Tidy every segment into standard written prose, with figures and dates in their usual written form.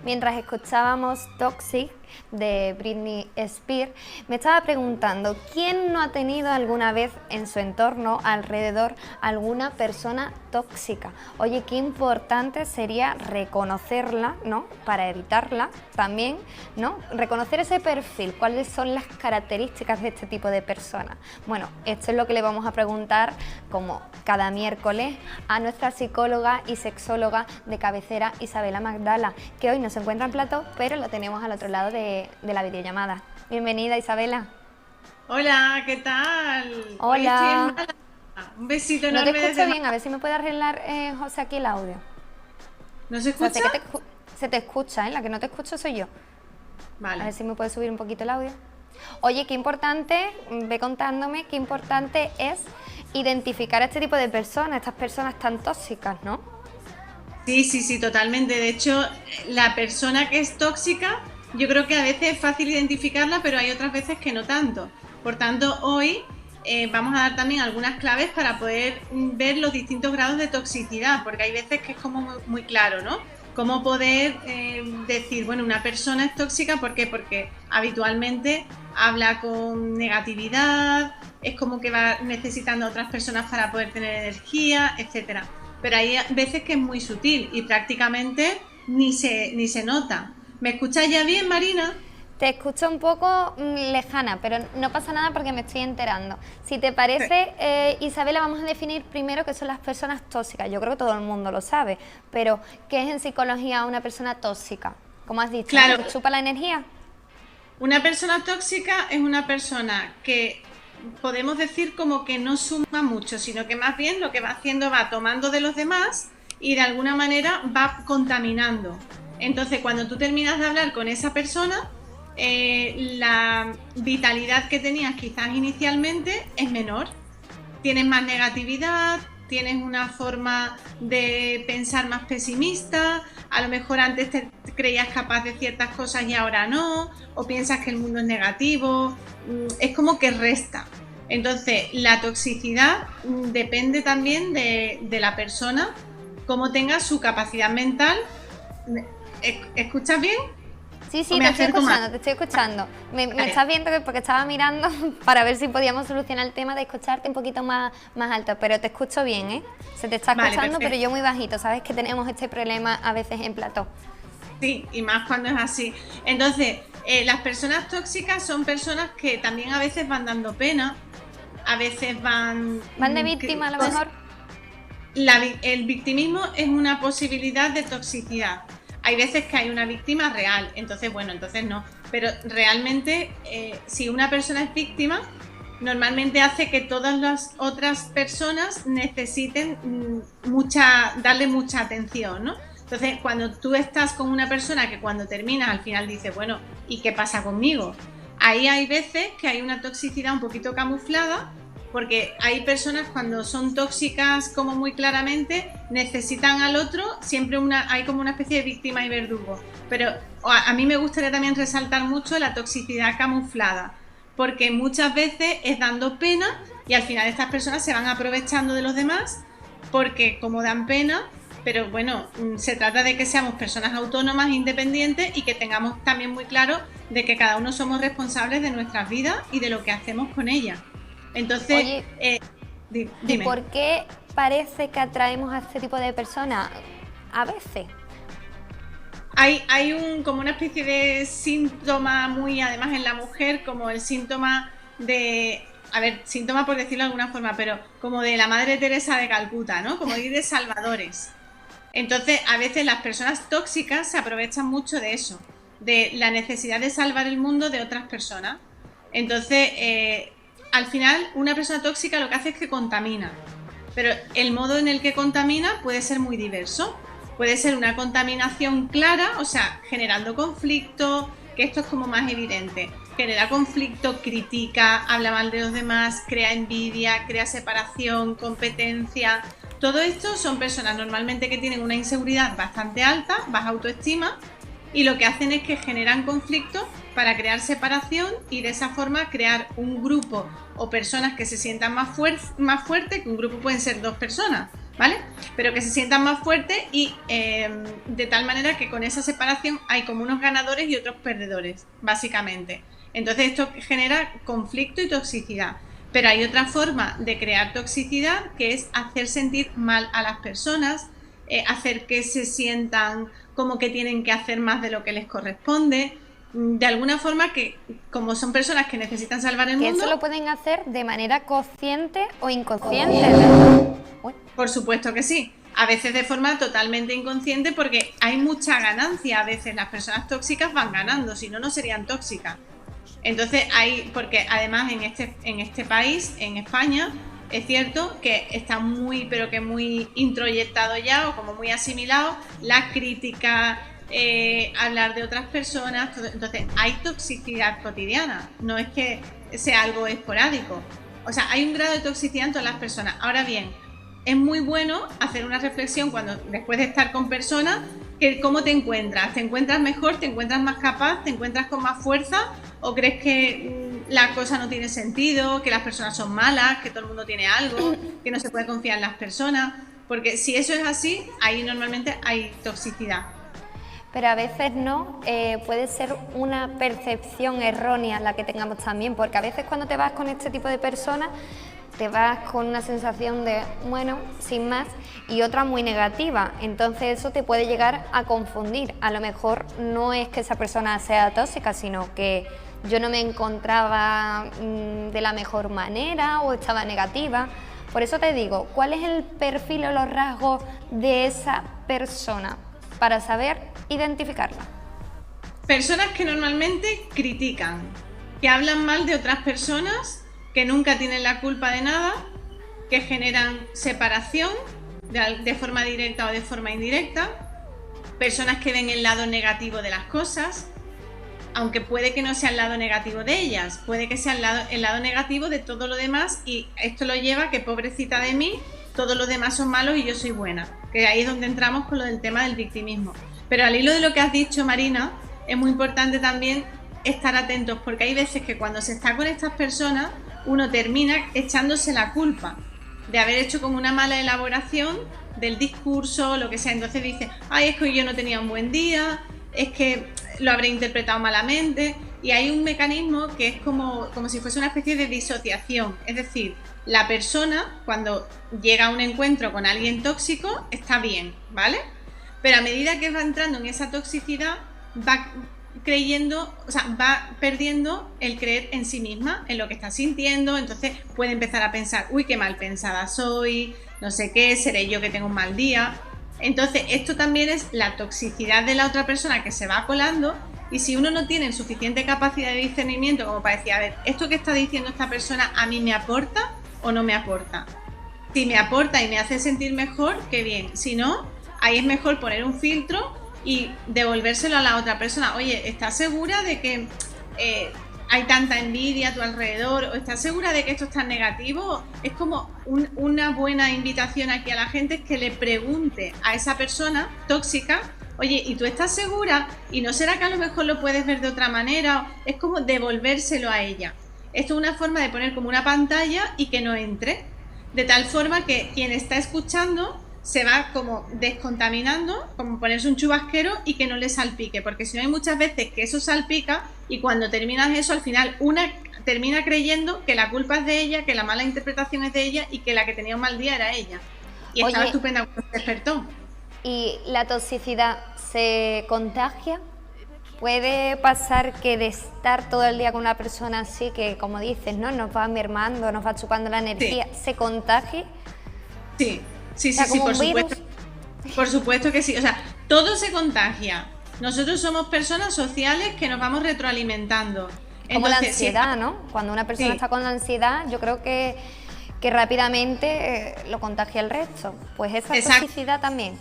Mientras escuchábamos Toxic de Britney Spears, me estaba preguntando, ¿quién no ha tenido alguna vez en su entorno, alrededor, alguna persona tóxica? Oye, qué importante sería reconocerla, ¿no? Para evitarla también, ¿no? Reconocer ese perfil, cuáles son las características de este tipo de personas. Bueno, esto es lo que le vamos a preguntar, como cada miércoles, a nuestra psicóloga y sexóloga de cabecera, Isabela Magdala, que hoy no se encuentra en plató, pero lo tenemos al otro lado de la videollamada. Bienvenida, Isabela. Hola, ¿qué tal? Hoy estoy en Hola. Málaga. Un besito No te enorme escucho desde bien, a Málaga. ver si me puede arreglar, José, aquí el audio. ¿No se O sea, sé escucha? que se te escucha, ¿eh? La que no te escucho soy yo. A Vale. ver si me puede subir un poquito el audio. Oye, qué importante, ve contándome, qué importante es identificar a este tipo de personas, estas personas tan tóxicas, ¿no? Sí, sí, sí, totalmente. De hecho, la persona que es tóxica, yo creo que a veces es fácil identificarla, pero hay otras veces que no tanto. Por tanto, hoy vamos a dar también algunas claves para poder ver los distintos grados de toxicidad, porque hay veces que es como muy claro, ¿no? Cómo poder decir, bueno, una persona es tóxica, ¿por qué? Porque habitualmente habla con negatividad, es como que va necesitando a otras personas para poder tener energía, etcétera. Pero hay veces que es muy sutil y prácticamente ni se nota. ¿Me escuchas ya bien, Marina? Te escucho un poco lejana, pero no pasa nada porque me estoy enterando. Si te parece, Isabela, vamos a definir primero qué son las personas tóxicas. Yo creo que todo el mundo lo sabe, pero ¿qué es en psicología una persona tóxica? Como has dicho, ¿no? ¿Que Claro, te chupa la energía? una persona tóxica es una persona que podemos decir como que no suma mucho, sino que más bien lo que va haciendo va tomando de los demás y de alguna manera va contaminando. Entonces, cuando tú terminas de hablar con esa persona, la vitalidad que tenías quizás inicialmente es menor. Tienes más negatividad, tienes una forma de pensar más pesimista, a lo mejor antes te creías capaz de ciertas cosas y ahora no, o piensas que el mundo es negativo, es como que resta. Entonces, la toxicidad depende también de la persona, cómo tenga su capacidad mental. ¿Escuchas bien? Sí, ¿O sí, me te estoy acerco más? escuchando, te estoy escuchando. Me Vale, estás viendo que porque estaba mirando para ver si podíamos solucionar el tema de escucharte un poquito más alto, pero te escucho bien, ¿eh? Se te está vale, escuchando, pero perfecto. yo muy bajito. Sabes que tenemos este problema a veces en plató. Sí, y más cuando es así. Entonces, las personas tóxicas son personas que también a veces van dando pena, a veces van... ¿Van de víctima a lo mejor? el victimismo es una posibilidad de toxicidad. Hay veces que hay una víctima real, entonces bueno, entonces no. Pero realmente, si una persona es víctima, normalmente hace que todas las otras personas necesiten darle mucha atención, ¿no? Entonces, cuando tú estás con una persona que cuando terminas al final dice, bueno, ¿y qué pasa conmigo? Ahí hay veces que hay una toxicidad un poquito camuflada, porque hay personas cuando son tóxicas como muy claramente necesitan al otro, siempre hay como una especie de víctima y verdugo. Pero a mí me gustaría también resaltar mucho la toxicidad camuflada, porque muchas veces es dando pena y al final estas personas se van aprovechando de los demás porque como dan pena, pero bueno, se trata de que seamos personas autónomas, independientes y que tengamos también muy claro de que cada uno somos responsables de nuestras vidas y de lo que hacemos con ellas. Entonces, Oye, ¿y dime. por qué parece que atraemos a este tipo de personas? A veces. Hay como una especie de síntoma muy, además en la mujer, como el síntoma de, a ver, síntoma por decirlo de alguna forma, pero como de la Madre Teresa de Calcuta, ¿no? Como ir de salvadores. Entonces, a veces las personas tóxicas se aprovechan mucho de eso, de la necesidad de salvar el mundo de otras personas. Entonces, al final, una persona tóxica lo que hace es que contamina, pero el modo en el que contamina puede ser muy diverso. Puede ser una contaminación clara, o sea, generando conflicto, que esto es como más evidente. Genera conflicto, critica, habla mal de los demás, crea envidia, crea separación, competencia. Todo esto son personas normalmente que tienen una inseguridad bastante alta, baja autoestima, y lo que hacen es que generan conflictos para crear separación y de esa forma crear un grupo o personas que se sientan más fuertes, que un grupo pueden ser dos personas, ¿vale? Pero que se sientan más fuertes y de tal manera que con esa separación hay como unos ganadores y otros perdedores, básicamente. Entonces esto genera conflicto y toxicidad. Pero hay otra forma de crear toxicidad, que es hacer sentir mal a las personas, hacer que se sientan como que tienen que hacer más de lo que les corresponde, de alguna forma que, como son personas que necesitan salvar el mundo... Que eso lo pueden hacer de manera consciente o inconsciente, ¿verdad? Por supuesto que sí. A veces de forma totalmente inconsciente, porque hay mucha ganancia. A veces las personas tóxicas van ganando, si no, no serían tóxicas. Entonces porque además en este país, en España, es cierto que está muy, pero que muy introyectado ya, o como muy asimilado, la crítica, hablar de otras personas. Entonces hay toxicidad cotidiana, no es que sea algo esporádico. O sea, hay un grado de toxicidad en todas las personas. Ahora bien, es muy bueno hacer una reflexión después de estar con personas, que cómo te encuentras. ¿Te encuentras mejor? ¿Te encuentras más capaz? ¿Te encuentras con más fuerza? ¿O crees que la cosa no tiene sentido? ¿Que las personas son malas? ¿Que todo el mundo tiene algo? ¿Que no se puede confiar en las personas? Porque si eso es así, ahí normalmente hay toxicidad. Pero a veces no, puede ser una percepción errónea la que tengamos también, porque a veces cuando te vas con este tipo de personas, te vas con una sensación de, bueno, sin más, y otra muy negativa. Entonces eso te puede llegar a confundir. A lo mejor no es que esa persona sea tóxica, sino que yo no me encontraba de la mejor manera o estaba negativa. Por eso te digo, ¿cuál es el perfil o los rasgos de esa persona para saber identificarla? Personas que normalmente critican, que hablan mal de otras personas, que nunca tienen la culpa de nada, que generan separación de forma directa o de forma indirecta, personas que ven el lado negativo de las cosas, aunque puede que no sea el lado negativo de ellas, puede que sea el lado negativo de todo lo demás, y esto lo lleva a que pobrecita de mí, todos los demás son malos y yo soy buena, que ahí es donde entramos con lo del tema del victimismo. Pero al hilo de lo que has dicho, Marina, es muy importante también estar atentos, porque hay veces que cuando se está con estas personas, uno termina echándose la culpa de haber hecho como una mala elaboración del discurso, lo que sea. Entonces dice, ay, es que yo no tenía un buen día, es que lo habré interpretado malamente. Y hay un mecanismo que es como si fuese una especie de disociación. Es decir, la persona, cuando llega a un encuentro con alguien tóxico, está bien, ¿vale? Pero a medida que va entrando en esa toxicidad, va perdiendo el creer en sí misma, en lo que está sintiendo. Entonces puede empezar a pensar, uy, qué mal pensada soy, no sé qué, seré yo que tengo un mal día. Entonces esto también es la toxicidad de la otra persona que se va colando, y si uno no tiene suficiente capacidad de discernimiento como para decir, a ver, ¿esto que está diciendo esta persona a mí me aporta o no me aporta? Si me aporta y me hace sentir mejor, qué bien. Si no, ahí es mejor poner un filtro y devolvérselo a la otra persona. Oye, ¿estás segura de que hay tanta envidia a tu alrededor? ¿O estás segura de que esto es tan negativo? Es como una buena invitación aquí a la gente, es que le pregunte a esa persona tóxica, oye, ¿y tú estás segura? ¿Y no será que a lo mejor lo puedes ver de otra manera? Es como devolvérselo a ella. Esto es una forma de poner como una pantalla y que no entre, de tal forma que quien está escuchando se va como descontaminando, como ponerse un chubasquero y que no le salpique, porque si no hay muchas veces que eso salpica, y cuando terminas eso, al final una termina creyendo que la culpa es de ella, que la mala interpretación es de ella y que la que tenía un mal día era ella. Y estaba estupenda cuando se despertó. ¿Y la toxicidad se contagia? ¿Puede pasar que de estar todo el día con una persona así, que como dices, ¿no?, nos va mermando, nos va chupando la energía, sí, se contagie? Sí. Sí, por supuesto. Por supuesto que sí. O sea, todo se contagia. Nosotros somos personas sociales que nos vamos retroalimentando. Como la ansiedad, ¿no? Cuando una persona está con la ansiedad, yo creo que rápidamente lo contagia el resto. Pues esa toxicidad también.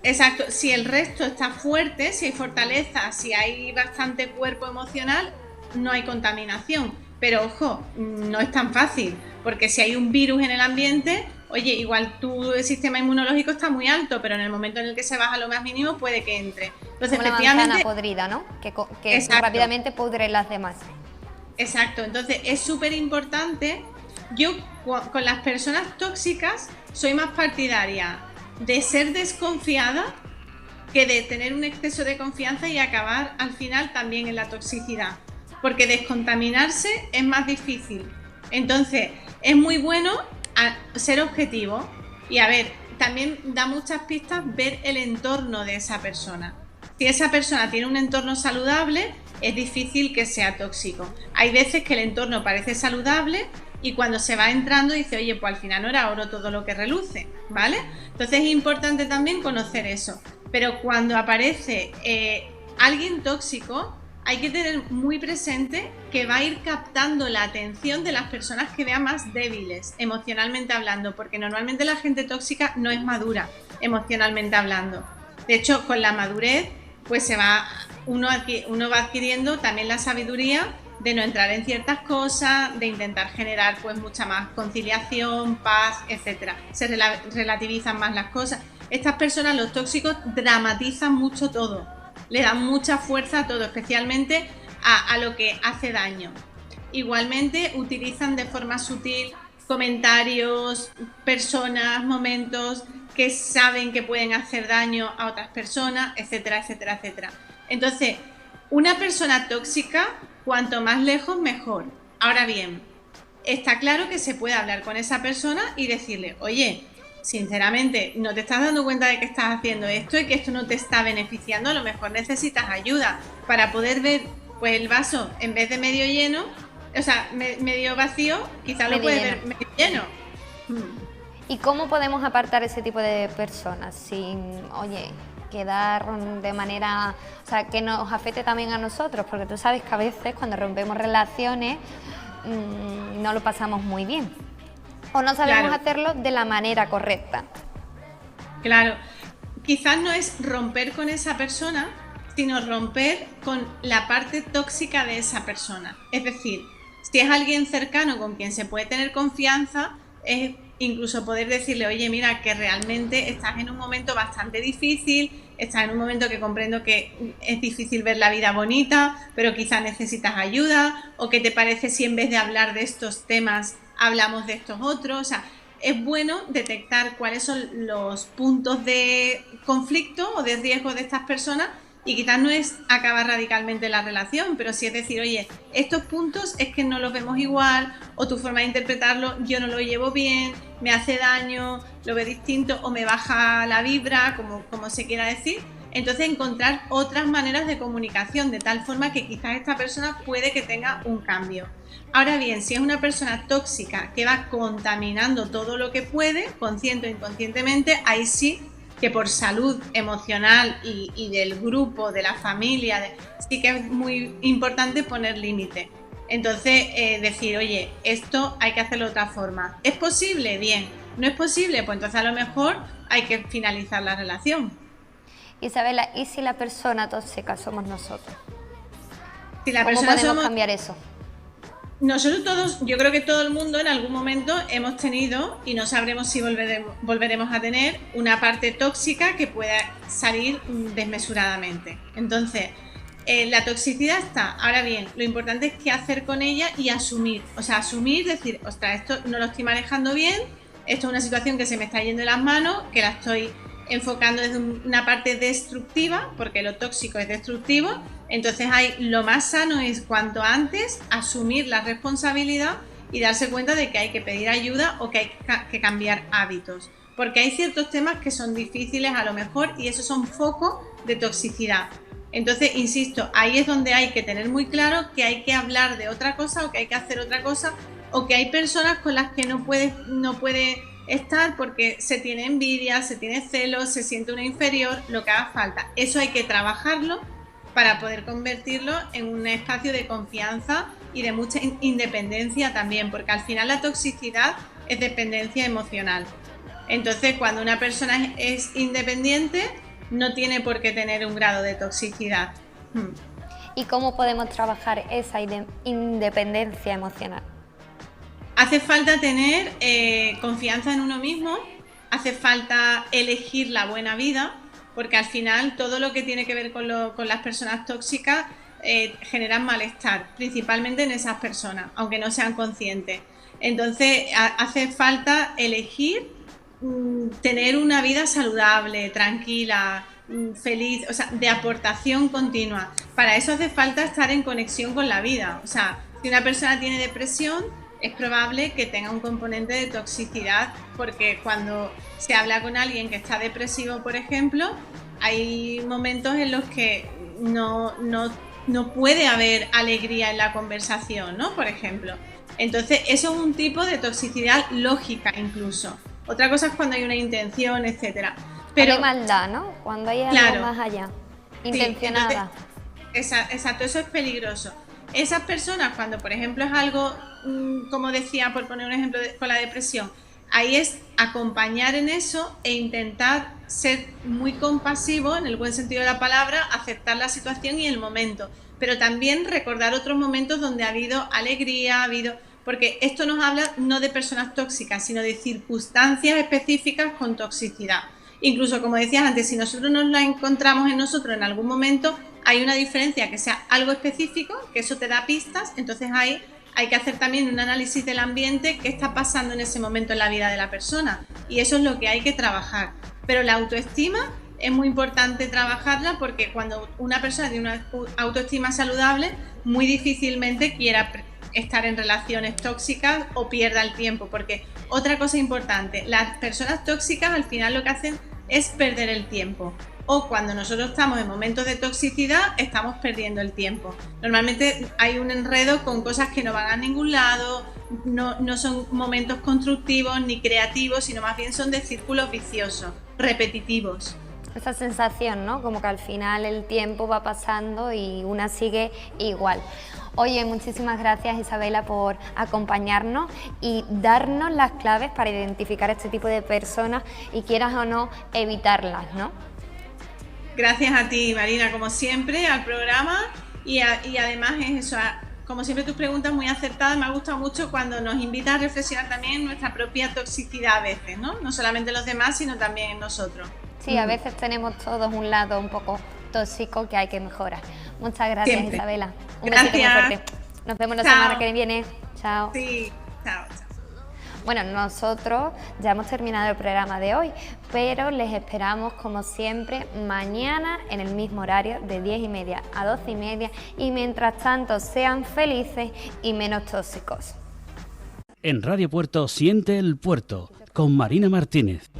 Exacto. Si el resto está fuerte, si hay fortaleza, si hay bastante cuerpo emocional, no hay contaminación. Pero ojo, no es tan fácil, porque si hay un virus en el ambiente, oye, igual tu sistema inmunológico está muy alto, pero en el momento en el que se baja lo más mínimo puede que entre. Entonces, como efectivamente, la manzana podrida, ¿no? Que rápidamente pudre las demás. Exacto. Entonces es súper importante Yo con las personas tóxicas soy más partidaria de ser desconfiada que de tener un exceso de confianza y acabar al final también en la toxicidad, porque descontaminarse es más difícil. Entonces es muy bueno ser objetivo y a ver, también da muchas pistas ver el entorno de esa persona. Si esa persona tiene un entorno saludable, es difícil que sea tóxico. Hay veces que el entorno parece saludable y cuando se va entrando dice, oye, pues al final no era oro todo lo que reluce, ¿vale? Entonces es importante también conocer eso. Pero cuando aparece alguien tóxico, hay que tener muy presente que va a ir captando la atención de las personas que vean más débiles, emocionalmente hablando, porque normalmente la gente tóxica no es madura, emocionalmente hablando. De hecho, con la madurez, pues uno va adquiriendo también la sabiduría de no entrar en ciertas cosas, de intentar generar pues mucha más conciliación, paz, etcétera. Se relativizan más las cosas. Estas personas, los tóxicos, dramatizan mucho todo, le dan mucha fuerza a todo, especialmente a lo que hace daño. Igualmente utilizan de forma sutil comentarios, personas, momentos que saben que pueden hacer daño a otras personas, etcétera, etcétera, etcétera. Entonces, una persona tóxica, cuanto más lejos, mejor. Ahora bien, está claro que se puede hablar con esa persona y decirle, oye, sinceramente, no te estás dando cuenta de que estás haciendo esto y que esto no te está beneficiando, a lo mejor necesitas ayuda para poder ver pues el vaso en vez de medio lleno, o sea, medio vacío, quizás lo puedes ver medio lleno. ¿Y cómo podemos apartar ese tipo de personas sin, oye, quedar de manera, o sea, que nos afecte también a nosotros? Porque tú sabes que a veces cuando rompemos relaciones no lo pasamos muy bien. O no sabemos hacerlo de la manera correcta. Claro, quizás no es romper con esa persona, sino romper con la parte tóxica de esa persona. Es decir, si es alguien cercano con quien se puede tener confianza, es incluso poder decirle, oye, mira, que realmente estás en un momento bastante difícil, estás en un momento que comprendo que es difícil ver la vida bonita, pero quizás necesitas ayuda, o qué te parece si en vez de hablar de estos temas hablamos de estos otros. O sea, es bueno detectar cuáles son los puntos de conflicto o de riesgo de estas personas y quizás no es acabar radicalmente la relación, pero sí es decir, oye, estos puntos es que no los vemos igual, o tu forma de interpretarlo yo no lo llevo bien, me hace daño, lo veo distinto o me baja la vibra, como se quiera decir. Entonces encontrar otras maneras de comunicación de tal forma que quizás esta persona puede que tenga un cambio. Ahora bien, si es una persona tóxica que va contaminando todo lo que puede, consciente o inconscientemente, ahí sí que por salud emocional y del grupo, de la familia, sí que es muy importante poner límite. Entonces decir, oye, esto hay que hacerlo de otra forma. ¿Es posible? Bien. ¿No es posible? Pues entonces a lo mejor hay que finalizar la relación. Isabela, ¿y si la persona tóxica somos nosotros? Si la ¿Cómo podemos cambiar eso? Nosotros todos, yo creo que todo el mundo en algún momento hemos tenido, y no sabremos si volveremos a tener, una parte tóxica que pueda salir desmesuradamente. Entonces, la toxicidad está. Ahora bien, lo importante es qué hacer con ella y asumir. O sea, asumir, decir, ostras, esto no lo estoy manejando bien, esto es una situación que se me está yendo de las manos, que la estoy enfocando desde una parte destructiva, porque lo tóxico es destructivo. Entonces lo más sano es cuanto antes asumir la responsabilidad y darse cuenta de que hay que pedir ayuda o que hay que cambiar hábitos, porque hay ciertos temas que son difíciles a lo mejor y esos son focos de toxicidad. Entonces, insisto, ahí es donde hay que tener muy claro que hay que hablar de otra cosa o que hay que hacer otra cosa, o que hay personas con las que no puede estar porque se tiene envidia, se tiene celos, se siente una inferior, lo que haga falta. Eso hay que trabajarlo para poder convertirlo en un espacio de confianza y de mucha independencia también, porque al final la toxicidad es dependencia emocional. Entonces, cuando una persona es independiente, no tiene por qué tener un grado de toxicidad. ¿Y cómo podemos trabajar esa independencia emocional? Hace falta tener confianza en uno mismo, hace falta elegir la buena vida, porque al final todo lo que tiene que ver con las personas tóxicas generan malestar, principalmente en esas personas, aunque no sean conscientes. Entonces hace falta elegir tener una vida saludable, tranquila, feliz, o sea, de aportación continua. Para eso hace falta estar en conexión con la vida. O sea, si una persona tiene depresión, es probable que tenga un componente de toxicidad, porque cuando se habla con alguien que está depresivo, por ejemplo, hay momentos en los que no puede haber alegría en la conversación, ¿no? Por ejemplo. Entonces, eso es un tipo de toxicidad lógica incluso. Otra cosa es cuando hay una intención, etcétera. Pero hay maldad, ¿no? Cuando hay algo más allá, intencionada. Sí, exacto, eso es peligroso. Esas personas, cuando por ejemplo es algo, como decía, por poner un ejemplo con la depresión, ahí es acompañar en eso e intentar ser muy compasivo, en el buen sentido de la palabra, aceptar la situación y el momento, pero también recordar otros momentos donde ha habido alegría, porque esto nos habla no de personas tóxicas, sino de circunstancias específicas con toxicidad. Incluso, como decías antes, si nosotros nos la encontramos en nosotros en algún momento, hay una diferencia que sea algo específico, que eso te da pistas, entonces ahí hay que hacer también un análisis del ambiente, qué está pasando en ese momento en la vida de la persona, y eso es lo que hay que trabajar. Pero la autoestima es muy importante trabajarla, porque cuando una persona tiene una autoestima saludable, muy difícilmente quiera estar en relaciones tóxicas o pierda el tiempo, porque otra cosa importante, las personas tóxicas al final lo que hacen es perder el tiempo, o cuando nosotros estamos en momentos de toxicidad estamos perdiendo el tiempo. Normalmente hay un enredo con cosas que no van a ningún lado, no son momentos constructivos ni creativos, sino más bien son de círculos viciosos, repetitivos. Esa sensación, ¿no? Como que al final el tiempo va pasando y una sigue igual. Oye, muchísimas gracias Isabela por acompañarnos y darnos las claves para identificar este tipo de personas y, quieras o no, evitarlas, ¿no? Gracias a ti, Marina, como siempre, al programa y además es eso, como siempre tus preguntas muy acertadas. Me ha gustado mucho cuando nos invitas a reflexionar también en nuestra propia toxicidad a veces, ¿no? No solamente los demás, sino también en nosotros. Sí, a veces tenemos todos un lado un poco tóxico que hay que mejorar. Muchas gracias, siempre. Isabela. Un besito muy fuerte. Nos vemos la semana que viene. Chao. Sí, chao. Bueno, nosotros ya hemos terminado el programa de hoy, pero les esperamos como siempre mañana en el mismo horario de 10:30 a 12:30 y mientras tanto sean felices y menos tóxicos. En Radio Puerto siente el puerto con Marina Martínez.